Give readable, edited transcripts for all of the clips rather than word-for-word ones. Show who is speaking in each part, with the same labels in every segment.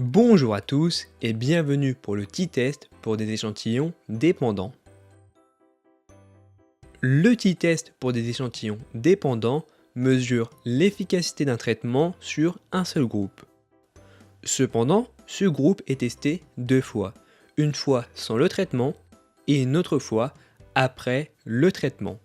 Speaker 1: Bonjour à tous et bienvenue pour le t-test pour des échantillons dépendants. Le t-test pour des échantillons dépendants mesure l'efficacité d'un traitement sur un seul groupe. Cependant, ce groupe est testé deux fois, une fois sans le traitement et une autre fois après le traitement.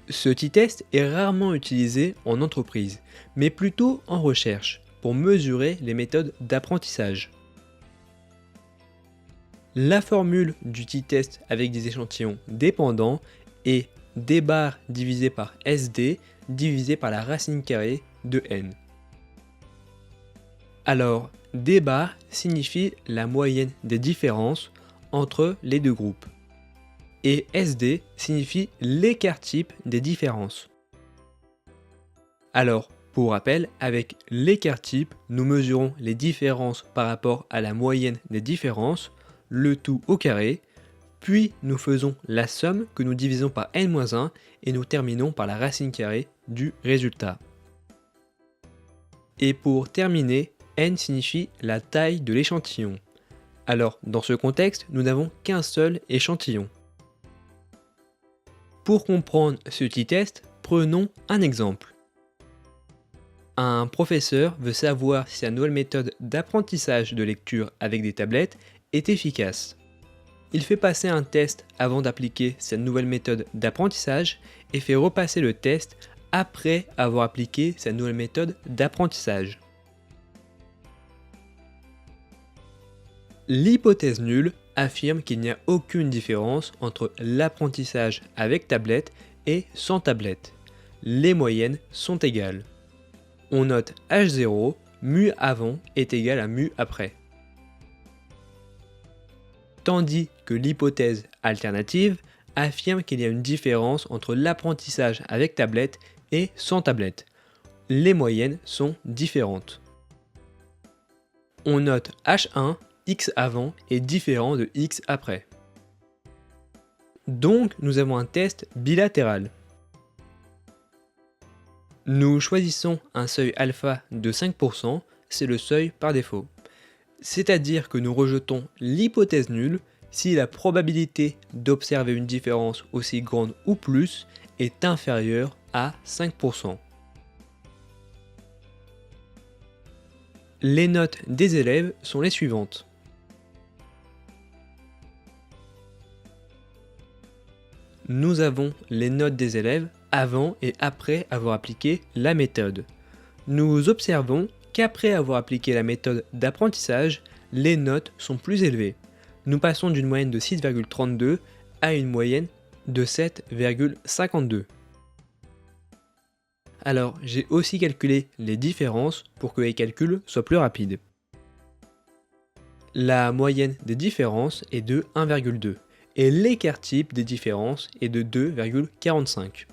Speaker 1: Ce t-test est rarement utilisé en entreprise, mais plutôt en recherche, pour mesurer les méthodes d'apprentissage. La formule du t-test avec des échantillons dépendants est d bar divisé par SD divisé par la racine carrée de n. Alors, d bar signifie la moyenne des différences entre les deux groupes, et SD signifie l'écart type des différences. Alors, pour rappel, avec l'écart type, nous mesurons les différences par rapport à la moyenne des différences, le tout au carré, puis nous faisons la somme que nous divisons par n-1 et nous terminons par la racine carrée du résultat. Et pour terminer, n signifie la taille de l'échantillon. Alors, dans ce contexte, nous n'avons qu'un seul échantillon. Pour comprendre ce t-test, prenons un exemple. Un professeur veut savoir si sa nouvelle méthode d'apprentissage de lecture avec des tablettes est efficace. Il fait passer un test avant d'appliquer sa nouvelle méthode d'apprentissage et fait repasser le test après avoir appliqué sa nouvelle méthode d'apprentissage. L'hypothèse nulle affirme qu'il n'y a aucune différence entre l'apprentissage avec tablette et sans tablette. Les moyennes sont égales. On note H0, mu avant est égal à mu après. Tandis que l'hypothèse alternative affirme qu'il y a une différence entre l'apprentissage avec tablette et sans tablette. Les moyennes sont différentes. On note H1, x avant est différent de x après. Donc nous avons un test bilatéral. Nous choisissons un seuil alpha de 5%, c'est le seuil par défaut. C'est-à-dire que nous rejetons l'hypothèse nulle si la probabilité d'observer une différence aussi grande ou plus est inférieure à 5%. Les notes des élèves sont les suivantes. Nous avons les notes des élèves avant et après avoir appliqué la méthode. Nous observons qu'après avoir appliqué la méthode d'apprentissage, les notes sont plus élevées. Nous passons d'une moyenne de 6,32 à une moyenne de 7,52. Alors, j'ai aussi calculé les différences pour que les calculs soient plus rapides. La moyenne des différences est de 1,2 et l'écart type des différences est de 2,45.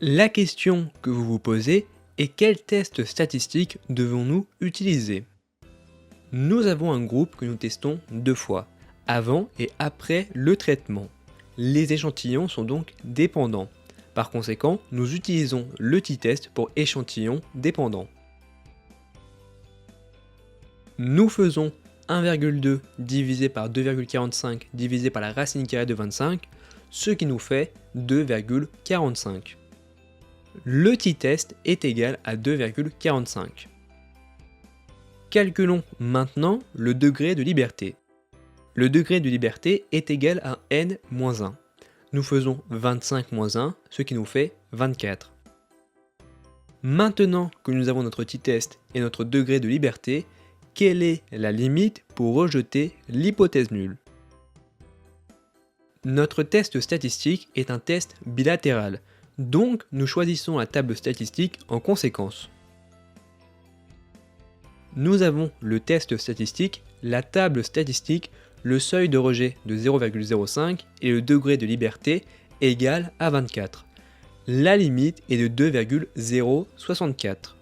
Speaker 1: La question que vous vous posez est quel test statistique devons-nous utiliser? Nous avons un groupe que nous testons deux fois, avant et après le traitement. Les échantillons sont donc dépendants. Par conséquent, nous utilisons le t-test pour échantillons dépendants. Nous faisons 1,2 divisé par 2,45 divisé par la racine carrée de 25, ce qui nous fait 2,45. Le t-test est égal à 2,45. Calculons maintenant le degré de liberté. Le degré de liberté est égal à n-1. Nous faisons 25-1, ce qui nous fait 24. Maintenant que nous avons notre t-test et notre degré de liberté, quelle est la limite pour rejeter l'hypothèse nulle? Notre test statistique est un test bilatéral, donc nous choisissons la table statistique en conséquence. Nous avons le test statistique, la table statistique, le seuil de rejet de 0,05 et le degré de liberté égal à 24. La limite est de 2,064.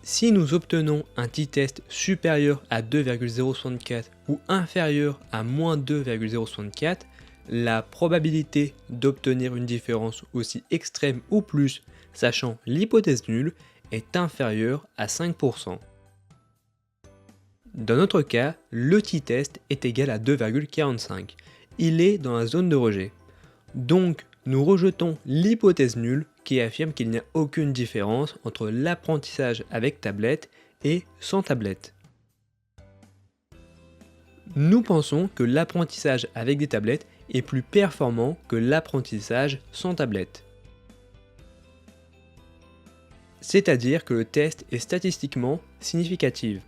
Speaker 1: Si nous obtenons un t-test supérieur à 2,064 ou inférieur à moins 2,064, la probabilité d'obtenir une différence aussi extrême ou plus, sachant l'hypothèse nulle, est inférieure à 5%. Dans notre cas, le t-test est égal à 2,45. Il est dans la zone de rejet. Donc, nous rejetons l'hypothèse nulle qui affirme qu'il n'y a aucune différence entre l'apprentissage avec tablette et sans tablette. Nous pensons que l'apprentissage avec des tablettes est plus performant que l'apprentissage sans tablette. C'est-à-dire que le test est statistiquement significatif.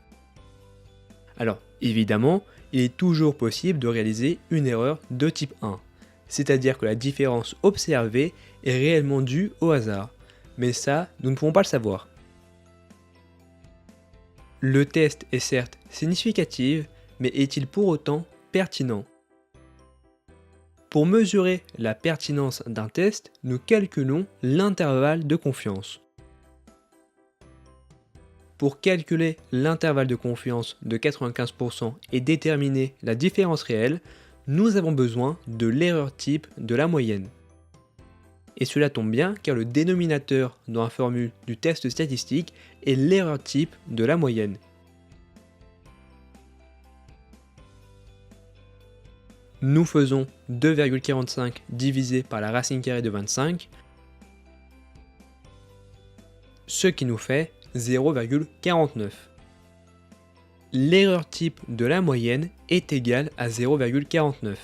Speaker 1: Alors, évidemment, il est toujours possible de réaliser une erreur de type 1, c'est-à-dire que la différence observée est réellement due au hasard, mais ça, nous ne pouvons pas le savoir. Le test est certes significatif, mais est-il pour autant pertinent? Pour mesurer la pertinence d'un test, nous calculons l'intervalle de confiance. Pour calculer l'intervalle de confiance de 95% et déterminer la différence réelle, nous avons besoin de l'erreur type de la moyenne. Et cela tombe bien car le dénominateur dans la formule du test statistique est l'erreur type de la moyenne. Nous faisons 2,45 divisé par la racine carrée de 25, ce qui nous fait 0,49. L'erreur type de la moyenne est égale à 0,49.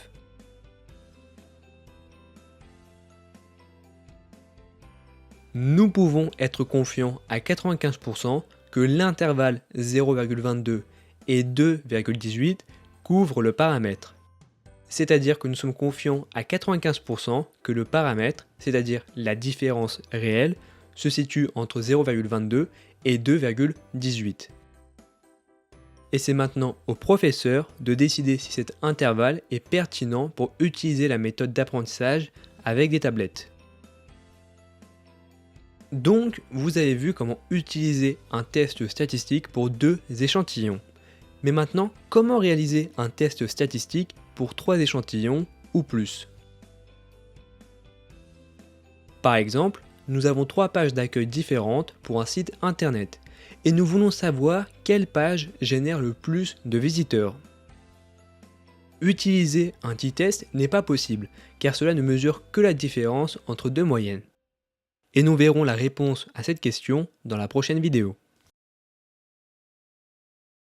Speaker 1: Nous pouvons être confiants à 95% que l'intervalle 0,22 et 2,18 couvre le paramètre. C'est-à-dire que nous sommes confiants à 95% que le paramètre, c'est-à-dire la différence réelle, se situe entre 0,22 et 2,18. Et c'est maintenant au professeur de décider si cet intervalle est pertinent pour utiliser la méthode d'apprentissage avec des tablettes. Donc, vous avez vu comment utiliser un test statistique pour 2 échantillons. Mais maintenant, comment réaliser un test statistique pour 3 échantillons ou plus? Par exemple, nous avons 3 pages d'accueil différentes pour un site internet et nous voulons savoir quelle page génère le plus de visiteurs. Utiliser un t-test n'est pas possible car cela ne mesure que la différence entre 2 moyennes. Et nous verrons la réponse à cette question dans la prochaine vidéo.